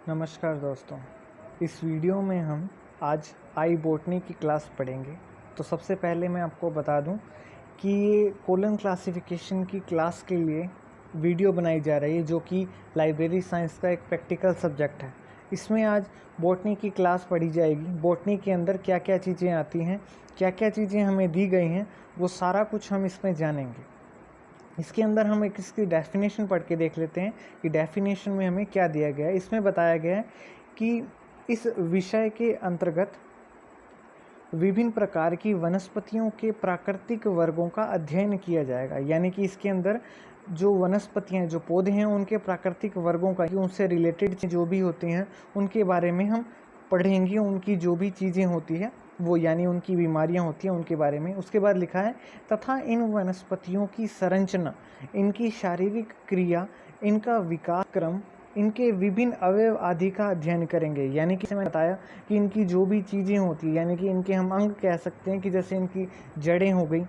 नमस्कार दोस्तों, इस वीडियो में हम आज आई बॉटनी की क्लास पढ़ेंगे। तो सबसे पहले मैं आपको बता दूं कि ये कोलन क्लासिफिकेशन की क्लास के लिए वीडियो बनाई जा रही है, जो कि लाइब्रेरी साइंस का एक प्रैक्टिकल सब्जेक्ट है। इसमें आज बॉटनी की क्लास पढ़ी जाएगी। बॉटनी के अंदर क्या क्या चीज़ें आती हैं, क्या क्या चीज़ें हमें दी गई हैं, वो सारा कुछ हम इसमें जानेंगे। इसके अंदर हम एक इसकी डेफिनेशन पढ़ के देख लेते हैं कि डेफिनेशन में हमें क्या दिया गया है। इसमें बताया गया है कि इस विषय के अंतर्गत विभिन्न प्रकार की वनस्पतियों के प्राकृतिक वर्गों का अध्ययन किया जाएगा। यानी कि इसके अंदर जो वनस्पतियाँ, जो पौधे हैं, उनके प्राकृतिक वर्गों का, उनसे रिलेटेड जो भी होती हैं उनके बारे में हम पढ़ेंगे। उनकी जो भी चीज़ें होती है वो, यानी उनकी बीमारियां होती हैं, उनके बारे में। उसके बाद लिखा है तथा इन वनस्पतियों की संरचना, इनकी शारीरिक क्रिया, इनका विकास क्रम, इनके विभिन्न अवयव आदि का अध्ययन करेंगे। यानी कि मैंने बताया कि इनकी जो भी चीज़ें होती हैं, यानी कि इनके हम अंग कह सकते हैं कि जैसे इनकी जड़ें हो गई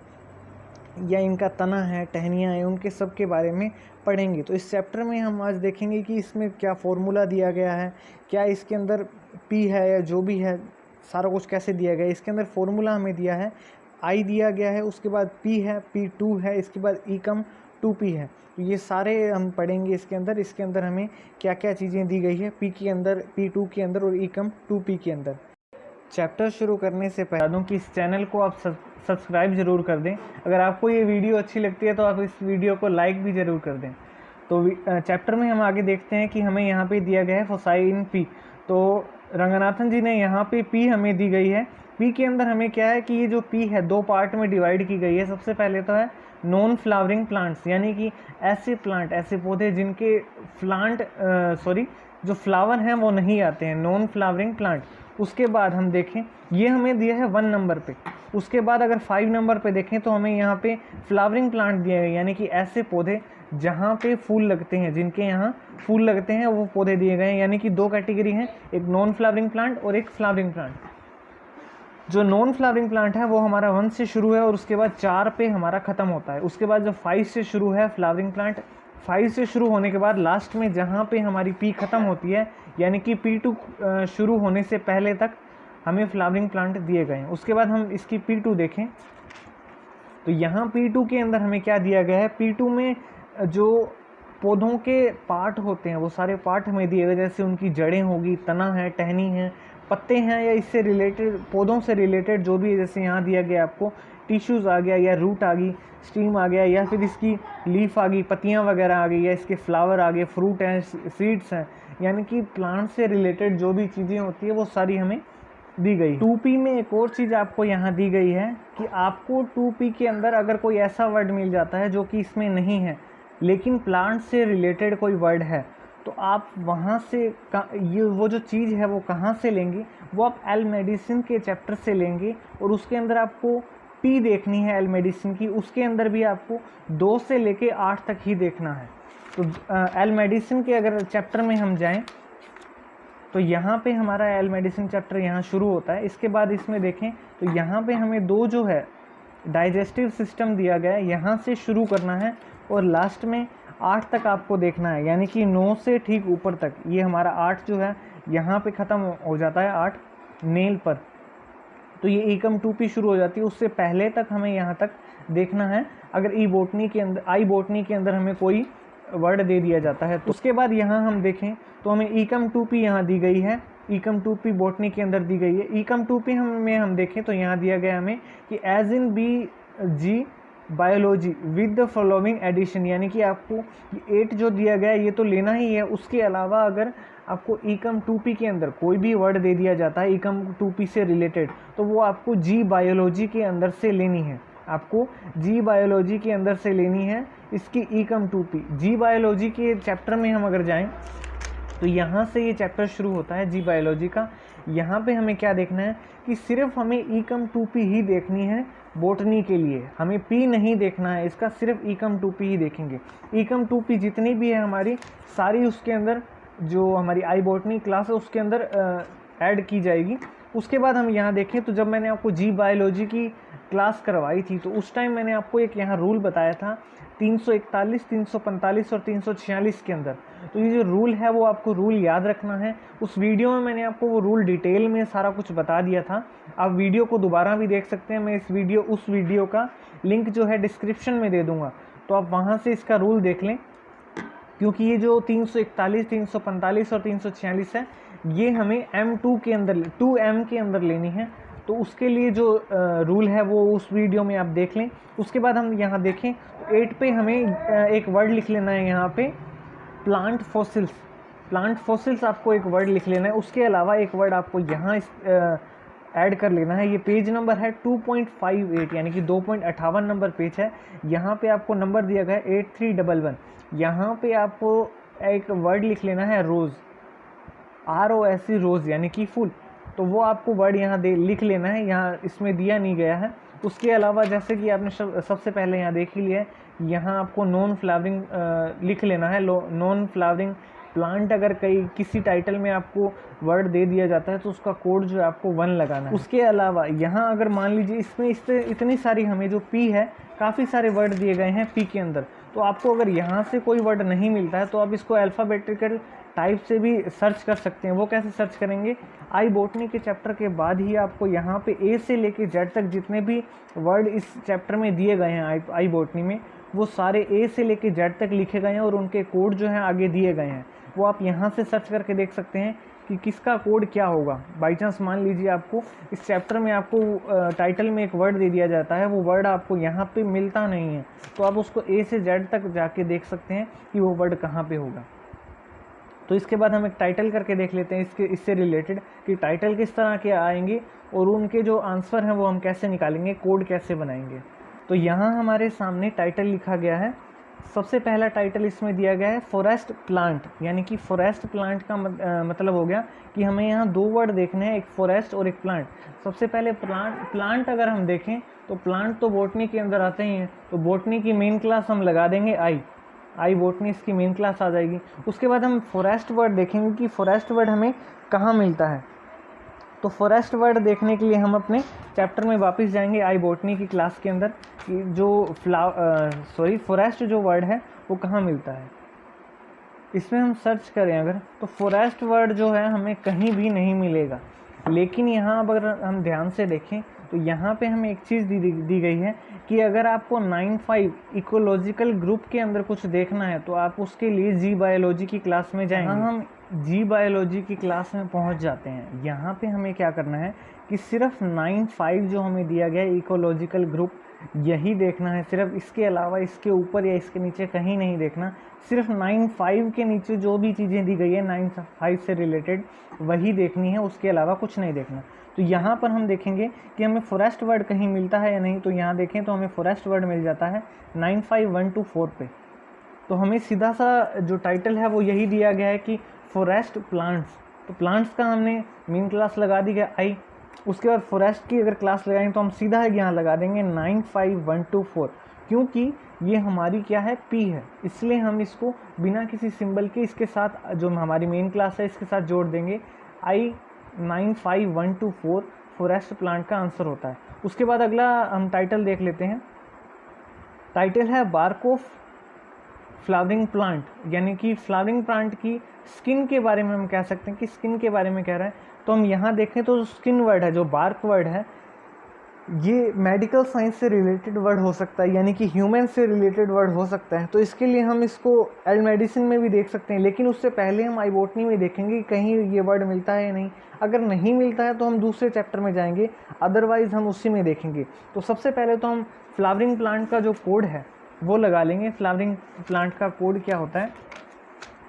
या इनका तना है, टहनियाँ हैं, उनके सब के बारे में पढ़ेंगे। तो इस चैप्टर में हम आज देखेंगे कि इसमें क्या फॉर्मूला दिया गया है, क्या इसके अंदर पी है या जो भी है, सारा कुछ कैसे दिया गया है। इसके अंदर फॉर्मूला हमें दिया है, आई दिया गया है, उसके बाद पी है, P2 है, इसके बाद ईकम 2P है। तो ये सारे हम पढ़ेंगे इसके अंदर हमें क्या क्या चीज़ें दी गई है पी के अंदर, P2 के अंदर और ईकम 2P के अंदर। चैप्टर शुरू करने से पहले बता दूं कि इस चैनल को आप सब्सक्राइब ज़रूर कर दें। अगर आपको ये वीडियो अच्छी लगती है तो आप इस वीडियो को लाइक भी ज़रूर कर दें। तो चैप्टर में हम आगे देखते हैं कि हमें यहाँ पे दिया गया है फोसाइन पी। तो रंगनाथन जी ने यहाँ पे पी हमें दी गई है। पी के अंदर हमें क्या है कि ये जो पी है दो पार्ट में डिवाइड की गई है। सबसे पहले तो है नॉन फ्लावरिंग प्लांट्स, यानी कि ऐसे प्लांट, ऐसे पौधे जिनके जो फ्लावर हैं वो नहीं आते हैं, नॉन फ्लावरिंग प्लांट। उसके बाद हम देखें, ये हमें दिया है 1 नंबर पे। उसके बाद अगर 5 नंबर पे देखें तो हमें यहाँ पे फ्लावरिंग प्लांट दिया है, यानी कि ऐसे पौधे जहाँ पे फूल लगते हैं, जिनके यहाँ फूल लगते हैं, वो पौधे दिए गए हैं। यानी कि दो कैटेगरी हैं, एक नॉन फ्लावरिंग प्लांट और एक फ्लावरिंग प्लांट। जो नॉन फ्लावरिंग प्लांट है वो हमारा 1 से शुरू है और उसके बाद 4 पे हमारा ख़त्म होता है। उसके बाद जो 5 से शुरू है फ्लावरिंग प्लांट, 5 से शुरू होने के बाद लास्ट में जहाँ पे हमारी पी ख़त्म होती है, यानी कि P2 शुरू होने से पहले तक हमें फ्लावरिंग प्लांट दिए गए हैं। उसके बाद हम इसकी P2 देखें तो यहाँ P2 के अंदर हमें क्या दिया गया है। P2 में जो पौधों के पार्ट होते हैं वो सारे पार्ट हमें दिए गए, जैसे उनकी जड़ें होगी, तना है, टहनी है, पत्ते हैं, या इससे रिलेटेड, पौधों से रिलेटेड जो भी है। जैसे यहाँ दिया गया आपको टिश्यूज़ आ गया, या रूट आ गई, स्टीम आ गया, या फिर इसकी लीफ आ गई, पत्तियाँ वगैरह आ गई, या इसके फ्लावर आ गए, फ्रूट हैं, सीड्स हैं। यानी कि प्लांट से रिलेटेड जो भी चीज़ें होती है वो सारी हमें दी गई। 2P में एक और चीज़ आपको यहाँ दी गई है कि आपको 2P के अंदर अगर कोई ऐसा वर्ड मिल जाता है जो कि इसमें नहीं है, लेकिन प्लांट से रिलेटेड कोई वर्ड है, तो आप वहाँ से ये वो जो चीज़ है वो कहाँ से लेंगे, वो आप एल मेडिसिन के चैप्टर से लेंगे। और उसके अंदर आपको पी देखनी है एल मेडिसिन की, उसके अंदर भी आपको 2 से लेके 8 तक ही देखना है। तो एल मेडिसिन के अगर चैप्टर में हम जाएं तो यहाँ पे हमारा एल मेडिसिन चैप्टर यहाँ शुरू होता है। इसके बाद इसमें देखें तो यहाँ पे हमें 2 जो है डाइजेस्टिव सिस्टम दिया गया है, यहाँ से शुरू करना है और लास्ट में 8 तक आपको देखना है, यानी कि 9 से ठीक ऊपर तक। ये हमारा 8 जो है यहाँ पे ख़त्म हो जाता है, 8 नेल पर। तो ये ईकम 2P शुरू हो जाती है, उससे पहले तक हमें यहाँ तक देखना है। अगर आई बॉटनी के अंदर हमें कोई वर्ड दे दिया जाता है तो उसके बाद यहाँ हम देखें तो हमें ईकम 2P यहाँ दी गई है, ईकम 2P बॉटनी के अंदर दी गई है। ईकम 2P में हम देखें तो यहाँ दिया गया हमें कि as in BG biology with the following addition, यानी कि आपको 8 जो दिया गया है ये तो लेना ही है। उसके अलावा अगर आपको ईकम 2P के अंदर कोई भी वर्ड दे दिया जाता है ईकम 2P से रिलेटेड, तो वो आपको जी बायोलॉजी के अंदर से लेनी है, आपको जी बायोलॉजी के अंदर से लेनी है इसकी ईकम 2P। जी बायोलॉजी के चैप्टर में हम अगर जाएं तो यहाँ से ये चैप्टर शुरू होता है जी बायोलॉजी का। यहाँ पे हमें क्या देखना है कि सिर्फ हमें ईकम 2P ही देखनी है बॉटनी के लिए, हमें पी नहीं देखना है इसका, सिर्फ ईकम 2P ही देखेंगे। ईकम 2P जितनी भी है हमारी सारी उसके अंदर, जो हमारी आई बॉटनी क्लास है उसके अंदर ऐड की जाएगी। उसके बाद हम यहाँ देखें तो जब मैंने आपको जी बायोलॉजी की क्लास करवाई थी तो उस टाइम मैंने आपको एक यहाँ रूल बताया था 341, 345 और 346 के अंदर। तो ये जो रूल है वो आपको रूल याद रखना है। उस वीडियो में मैंने आपको वो रूल डिटेल में सारा कुछ बता दिया था। आप वीडियो को दोबारा भी देख सकते हैं। मैं उस वीडियो का लिंक जो है डिस्क्रिप्शन में दे दूँगा, तो आप वहाँ से इसका रूल देख लें। क्योंकि ये जो 341, 345 और 346 है ये हमें M2 के अंदर 2M के अंदर लेनी है। तो उसके लिए जो रूल है वो उस वीडियो में आप देख लें। उसके बाद हम यहाँ देखें तो 8 पे हमें एक वर्ड लिख लेना है यहाँ पे प्लांट फॉसिल्स। प्लांट फॉसिल्स आपको एक वर्ड लिख लेना है। उसके अलावा एक वर्ड आपको यहाँ ऐड कर लेना है। ये पेज नंबर है 2.58 यानी कि 2.58 नंबर पेज है। यहाँ पे आपको नंबर दिया गया है 8311। यहाँ पे आपको एक वर्ड लिख लेना है रोज़, ROSE रोज़ यानी कि फूल। तो वो आपको वर्ड यहाँ लिख लेना है, यहाँ इसमें दिया नहीं गया है। उसके अलावा जैसे कि आपने सबसे पहले यहाँ देख ही लिया है, यहाँ आपको नॉन फ्लावरिंग लिख लेना है। नॉन फ्लावरिंग प्लांट अगर किसी टाइटल में आपको वर्ड दे दिया जाता है तो उसका कोड जो है आपको 1 लगाना है। उसके अलावा यहाँ अगर मान लीजिए इसमें इतनी सारी हमें जो P है, काफ़ी सारे वर्ड दिए गए हैं P के अंदर। तो आपको अगर यहाँ से कोई वर्ड नहीं मिलता है तो आप इसको अल्फ़ाबेटिकल टाइप से भी सर्च कर सकते हैं। वो कैसे सर्च करेंगे, आई बॉटनी के चैप्टर के बाद ही आपको यहाँ पे A से लेके Z तक जितने भी वर्ड इस चैप्टर में दिए गए हैं आई बॉटनी में, वो सारे A से लेके Z तक लिखे गए हैं और उनके कोड जो हैं आगे दिए गए हैं। वो आप यहाँ से सर्च करके देख सकते हैं कि किसका कोड क्या होगा। बाई चांस मान लीजिए आपको इस चैप्टर में आपको टाइटल में एक वर्ड दे दिया जाता है, वो वर्ड आपको यहाँ पे मिलता नहीं है, तो आप उसको A से Z तक जाके देख सकते हैं कि वो वर्ड कहाँ पे होगा। तो इसके बाद हम एक टाइटल करके देख लेते हैं इससे रिलेटेड कि टाइटल किस तरह के आएंगे और उनके जो आंसर हैं वो हम कैसे निकालेंगे, कोड कैसे बनाएंगे। तो यहाँ हमारे सामने टाइटल लिखा गया है। सबसे पहला टाइटल इसमें दिया गया है फॉरेस्ट प्लांट, यानी कि फॉरेस्ट प्लांट का मतलब हो गया कि हमें यहाँ 2 वर्ड देखने हैं, एक फॉरेस्ट और एक प्लांट। सबसे पहले प्लांट अगर हम देखें तो प्लांट तो बॉटनी के अंदर आते ही हैं, तो बॉटनी की मेन क्लास हम लगा देंगे आई बॉटनी इसकी मेन क्लास आ जाएगी। उसके बाद हम फॉरेस्ट वर्ड देखेंगे कि फॉरेस्ट वर्ड हमें कहाँ मिलता है। तो फॉरेस्ट वर्ड देखने के लिए हम अपने चैप्टर में वापस जाएंगे आई बॉटनी की क्लास के अंदर कि जो फॉरेस्ट जो वर्ड है वो कहाँ मिलता है। इसमें हम सर्च करें अगर तो फॉरेस्ट वर्ड जो है हमें कहीं भी नहीं मिलेगा। लेकिन यहाँ अगर हम ध्यान से देखें तो यहाँ पे हमें एक चीज़ दी गई है कि अगर आपको 9.5 इकोलॉजिकल ग्रुप के अंदर कुछ देखना है तो आप उसके लिए जी बायोलॉजी की क्लास में जाएंगे। हम जी बायोलॉजी की क्लास में पहुँच जाते हैं। यहाँ पे हमें क्या करना है कि सिर्फ 9.5 जो हमें दिया गया है इकोलॉजिकल ग्रुप, यही देखना है। सिर्फ इसके अलावा इसके ऊपर या इसके नीचे कहीं नहीं देखना। सिर्फ 9.5 के नीचे जो भी चीज़ें दी गई है 9.5 से रिलेटेड वही देखनी है, उसके अलावा कुछ नहीं देखना। तो यहाँ पर हम देखेंगे कि हमें फॉरेस्ट वर्ड कहीं मिलता है या नहीं। तो यहाँ देखें तो हमें फॉरेस्ट वर्ड मिल जाता है 95124 पे। तो हमें सीधा सा जो टाइटल है वो यही दिया गया है कि फॉरेस्ट प्लांट्स। तो प्लांट्स का हमने मेन क्लास लगा दी गया आई। उसके बाद फॉरेस्ट की अगर क्लास लगाएंगे तो हम सीधा यहाँ लगा देंगे 95124, क्योंकि ये हमारी क्या है P है, इसलिए हम इसको बिना किसी सिंबल के इसके साथ जो हमारी मेन क्लास है इसके साथ जोड़ देंगे। आई 95124 फॉरेस्ट प्लांट का आंसर होता है। उसके बाद अगला हम टाइटल देख लेते हैं। टाइटल है बार्क ऑफ फ्लावरिंग प्लांट, यानी कि फ्लावरिंग प्लांट की स्किन के बारे में हम कह सकते हैं कि स्किन के बारे में कह रहा है। तो हम यहाँ देखें तो स्किन वर्ड है, जो बार्क वर्ड है, ये मेडिकल साइंस से रिलेटेड वर्ड हो सकता है, यानी कि ह्यूमन से रिलेटेड वर्ड हो सकता है। तो इसके लिए हम इसको एल मेडिसिन में भी देख सकते हैं, लेकिन उससे पहले हम आई बॉटनी में देखेंगे कि कहीं ये वर्ड मिलता है या नहीं। अगर नहीं मिलता है तो हम दूसरे चैप्टर में जाएंगे, अदरवाइज़ हम उसी में देखेंगे। तो सबसे पहले तो हम फ्लावरिंग प्लांट का जो कोड है वो लगा लेंगे। फ्लावरिंग प्लांट का कोड क्या होता है,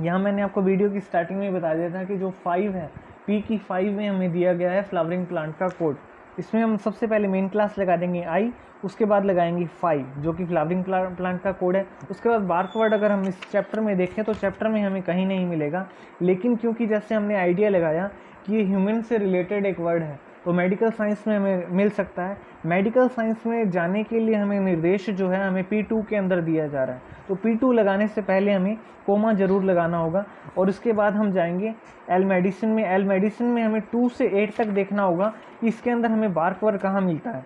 यहाँ मैंने आपको वीडियो की स्टार्टिंग में बता दिया था कि जो 5 है, P की 5 में हमें दिया गया है फ्लावरिंग प्लांट का कोड। इसमें हम सबसे पहले मेन क्लास लगा देंगे आई, उसके बाद लगाएंगे 5 जो कि फ्लावरिंग प्लांट का कोड है। उसके बाद बार्क वर्ड अगर हम इस चैप्टर में देखें तो चैप्टर में हमें कहीं नहीं मिलेगा, लेकिन क्योंकि जैसे हमने आइडिया लगाया कि ये ह्यूमन से रिलेटेड एक वर्ड है तो मेडिकल साइंस में हमें मिल सकता है। मेडिकल साइंस में जाने के लिए हमें निर्देश जो है हमें P2 के अंदर दिया जा रहा है, तो P2 लगाने से पहले हमें कोमा ज़रूर लगाना होगा। और उसके बाद हम जाएंगे एल मेडिसिन में। एल मेडिसिन में हमें 2 से 8 तक देखना होगा कि इसके अंदर हमें बार्क वर्क कहाँ मिलता है।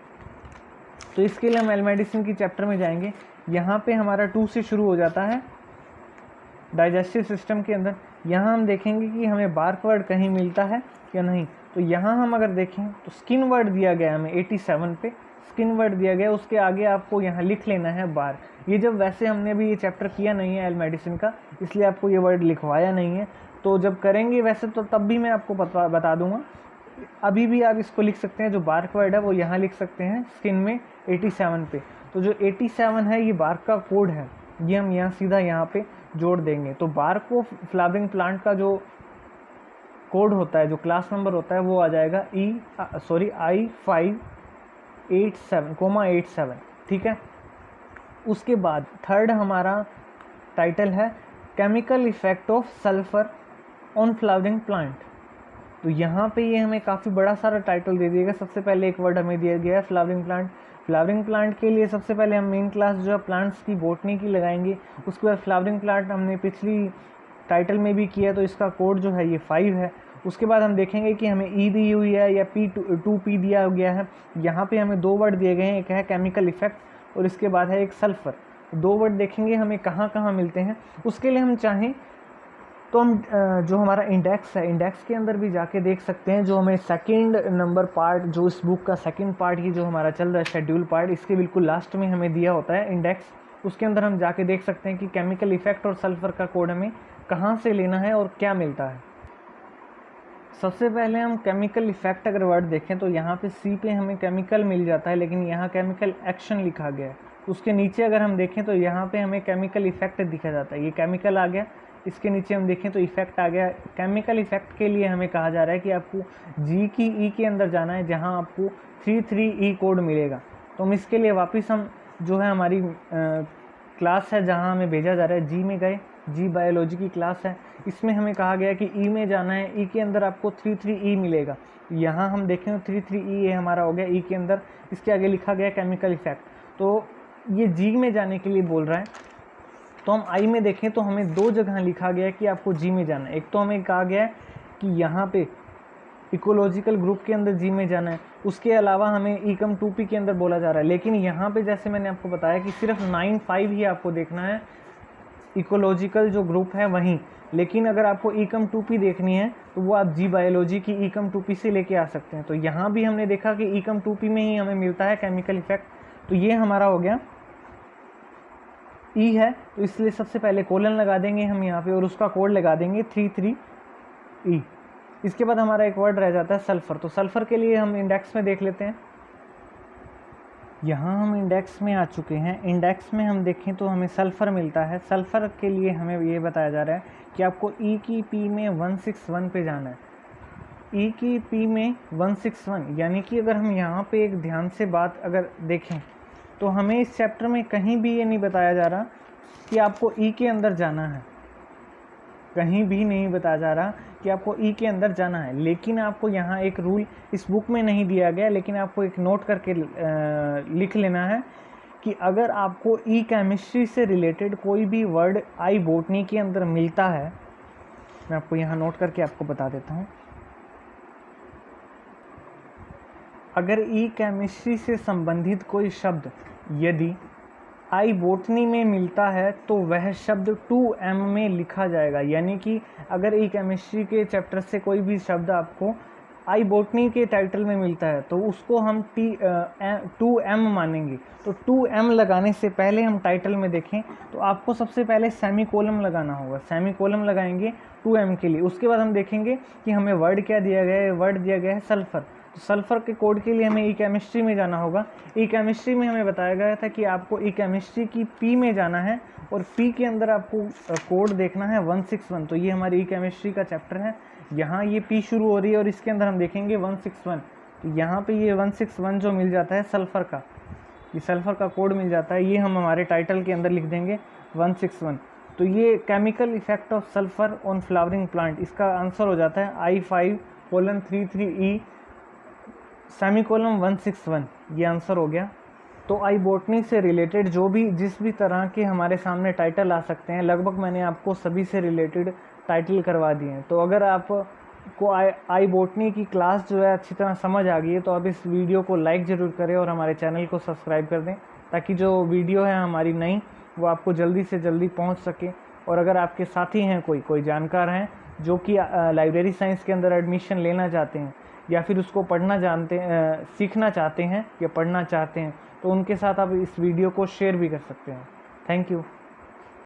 तो इसके लिए हम एल मेडिसिन की चैप्टर में जाएंगे। यहाँ पे हमारा 2 से शुरू हो जाता है डाइजेस्टिव सिस्टम के अंदर। यहाँ हम देखेंगे कि हमें बार्क वर्ड कहीं मिलता है या नहीं। तो यहाँ हम अगर देखें तो स्किन वर्ड दिया गया है हमें 87 पे, स्किन वर्ड दिया गया है, उसके आगे आपको यहाँ लिख लेना है बार। ये जब वैसे हमने अभी ये चैप्टर किया नहीं है एल मेडिसिन का, इसलिए आपको ये वर्ड लिखवाया नहीं है। तो जब करेंगे वैसे तो तब भी मैं आपको बता दूंगा। अभी भी आप इसको लिख सकते हैं, जो बार्क वर्ड है वो यहाँ लिख सकते हैं स्किन में 87 पे। तो जो 87 है ये बार्क का कोड है, ये हम यहाँ सीधा यहाँ पे जोड़ देंगे। तो बार्क को फ्लावरिंग प्लांट का जो कोड होता है, जो क्लास नंबर होता है, वो आ जाएगा I587,87, ठीक है। उसके बाद थर्ड हमारा टाइटल है chemical effect of sulphur on flowering plant. तो यहाँ पे ये हमें काफ़ी बड़ा सारा टाइटल दे दिएगा। सबसे पहले एक वर्ड हमें दिया गया है फ्लावरिंग प्लांट। फ्लावरिंग प्लांट के लिए सबसे पहले हम मेन क्लास जो है प्लांट्स की बोटनी की लगाएंगे। उसके बाद फ्लावरिंग प्लांट हमने पिछली टाइटल में भी किया, तो इसका कोड जो है ये 5 है। उसके बाद हम देखेंगे कि हमें ई दी हुई है या P2P दिया गया है। यहाँ पे हमें 2 वर्ड दिए गए हैं, एक है केमिकल इफेक्ट और इसके बाद है एक सल्फ़र। 2 वर्ड देखेंगे हमें कहाँ कहाँ मिलते हैं। उसके लिए हम चाहें तो हम जो हमारा इंडेक्स है, इंडेक्स के अंदर भी जाके देख सकते हैं। जो हमें सेकंड नंबर पार्ट, जो इस बुक का सेकंड पार्ट ये जो हमारा चल रहा है शेड्यूल पार्ट, इसके बिल्कुल लास्ट में हमें दिया होता है इंडेक्स। उसके अंदर हम जाके देख सकते हैं कि केमिकल इफेक्ट और सल्फ़र का कोड हमें कहाँ से लेना है और क्या मिलता है। सबसे पहले हम केमिकल इफेक्ट अगर वर्ड देखें तो यहाँ पे सी पे हमें केमिकल मिल जाता है, लेकिन यहाँ केमिकल एक्शन लिखा गया है। उसके नीचे अगर हम देखें तो यहाँ पे हमें केमिकल इफेक्ट दिखा जाता है। ये केमिकल आ गया, इसके नीचे हम देखें तो इफेक्ट आ गया। केमिकल इफेक्ट के लिए हमें कहा जा रहा है कि आपको जी की ई के अंदर जाना है, जहाँ आपको 33E कोड मिलेगा। तो हम इसके लिए वापस हम जो है हमारी क्लास है जहाँ हमें भेजा जा रहा है, जी में गए। जी बायोलॉजी की क्लास है, इसमें हमें कहा गया है कि ई में जाना है। ई के अंदर आपको 33E मिलेगा। यहाँ हम देखें तो 33E ये हमारा हो गया ई के अंदर। इसके आगे लिखा गया केमिकल इफेक्ट। तो ये जी में जाने के लिए बोल रहा है। तो हम आई में देखें तो हमें 2 जगह लिखा गया है कि आपको जी में जाना है। एक तो हमें कहा गया है कि यहाँ पे इकोलॉजिकल ग्रुप के अंदर जी में जाना है। उसके अलावा हमें ईकम 2P के अंदर बोला जा रहा है। लेकिन यहाँ पे जैसे मैंने आपको बताया कि सिर्फ 9-5 ही आपको देखना है, इकोलॉजिकल जो ग्रुप है वहीं। लेकिन अगर आपको ईकम 2P देखनी है तो वो आप जी बायोलॉजी की ईकम 2P से लेके आ सकते हैं। तो यहाँ भी हमने देखा कि ईकम 2P में ही हमें मिलता है केमिकल इफेक्ट। तो ये हमारा हो गया ई है, तो इसलिए सबसे पहले कोलन लगा देंगे हम यहाँ पे और उसका कोड लगा देंगे 33E। इसके बाद हमारा एक वर्ड रह जाता है सल्फ़र। तो सल्फ़र के लिए हम इंडेक्स में देख लेते हैं। यहाँ हम इंडेक्स में आ चुके हैं। इंडेक्स में हम देखें तो हमें सल्फ़र मिलता है। सल्फ़र के लिए हमें ये बताया जा रहा है कि आपको ई की पी में 161 पे जाना है। ई की पी में 161, यानी कि अगर हम यहाँ पे एक ध्यान से बात अगर देखें तो हमें इस चैप्टर में कहीं भी ये नहीं बताया जा रहा कि आपको ई के अंदर जाना है। कहीं भी नहीं बताया जा रहा कि आपको ई के अंदर जाना है। लेकिन आपको यहाँ एक रूल इस बुक में नहीं दिया गया, लेकिन आपको एक नोट करके लिख लेना है कि अगर आपको ई केमिस्ट्री से रिलेटेड कोई भी वर्ड आई बोटनी के अंदर मिलता है, मैं आपको यहाँ नोट करके आपको बता देता हूँ। अगर ई केमिस्ट्री से संबंधित कोई शब्द यदि आई बोटनी में मिलता है तो वह शब्द 2M में लिखा जाएगा। यानी कि अगर ई केमिस्ट्री के चैप्टर से कोई भी शब्द आपको आई बोटनी के टाइटल में मिलता है तो उसको हम 2M मानेंगे। तो 2M लगाने से पहले हम टाइटल में देखें तो आपको सबसे पहले सेमीकोलन लगाना होगा। सेमीकोलन लगाएंगे 2M के लिए। उसके बाद हम देखेंगे कि हमें वर्ड क्या दिया गया है। वर्ड दिया गया है सल्फ़र। तो सल्फ़र के कोड के लिए हमें ई केमिस्ट्री में जाना होगा। ई केमिस्ट्री में हमें बताया गया था कि आपको ई केमिस्ट्री की पी में जाना है और पी के अंदर आपको कोड देखना है 161। तो ये हमारी ई केमिस्ट्री का चैप्टर है। यहाँ ये पी शुरू हो रही है और इसके अंदर हम देखेंगे 161। तो यहाँ पे ये 161 जो मिल जाता है सल्फ़र का, ये सल्फ़र का कोड मिल जाता है। ये हम हमारे टाइटल के अंदर लिख देंगे 161। तो ये chemical effect of sulphur on flowering plant, इसका आंसर हो जाता है I5:33E सेमीकोलन 161 ये आंसर हो गया। तो आई बॉटनी से रिलेटेड जो भी जिस भी तरह के हमारे सामने टाइटल आ सकते हैं, लगभग मैंने आपको सभी से रिलेटेड टाइटल करवा दिए हैं। तो अगर आपको आई बॉटनी की क्लास जो है अच्छी तरह समझ आ गई है तो आप इस वीडियो को लाइक ज़रूर करें और हमारे चैनल को सब्सक्राइब कर दें, ताकि जो वीडियो है हमारी नई वो आपको जल्दी से जल्दी पहुंच सके। और अगर आपके साथी हैं कोई जानकार हैं जो कि लाइब्रेरी साइंस के अंदर एडमिशन लेना चाहते हैं या फिर उसको सीखना चाहते हैं या पढ़ना चाहते हैं, तो उनके साथ आप इस वीडियो को शेयर भी कर सकते हैं। Thank you.